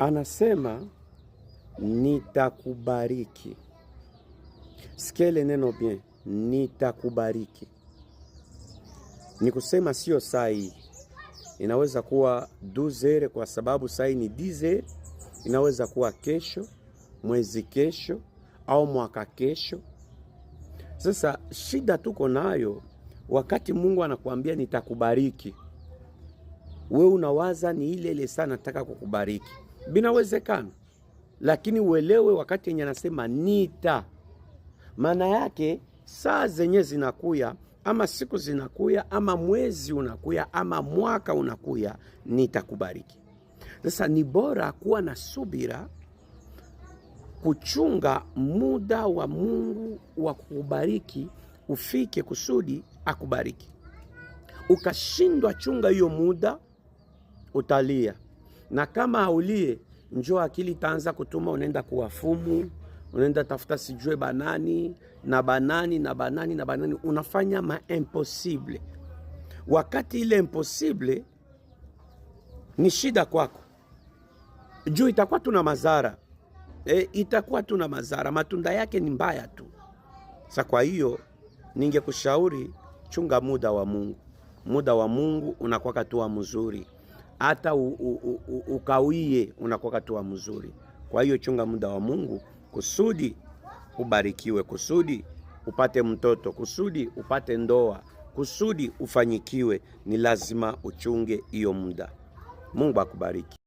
Anasema nitakubariki. Sikia ile neno bien, nitakubariki. Ni kusema sio saa hii. Inaweza kuwa 12 kwa sababu saa hii ni 10. Inaweza kuwa kesho, mwezi kesho, au mwaka kesho. Sasa shida tuko nayo, wakati Mungu anakuambia nitakubariki, wewe unawaza ni ile sana nataka kukubariki. Binawezekana, lakini uelewe wakati yenye anasema nita, maana yake saa zenye zinakuya, ama siku zinakuya, ama mwezi unakuya, ama mwaka unakuya, nitakubariki. Sasa ni bora kuwa na subira, kuchunga muda wa Mungu wa kukubariki ufike kusudi akubariki. Ukashindwa chunga hiyo muda, utalia. Na kama haulie, njoo akili itaanza kutuma unaenda kuwafumu, unaenda tafuta sijue banani na banani na banani na banani, unafanya ma impossible. Wakati ile impossible ni shida kwako, juu itakuwa tuna madhara. Itakuwa tuna madhara, matunda yake ni mbaya tu. Sasa kwa hiyo ningekushauri chunga muda wa Mungu. Muda wa Mungu unakuwa katua mzuri. Hata ukawie unakuwa katua mzuri. Kwa hiyo chunga muda wa Mungu kusudi ubarikiwe, kusudi upate mtoto, kusudi upate ndoa, kusudi ufanyikiwe. Ni lazima uchunge hiyo muda. Mungu akubariki.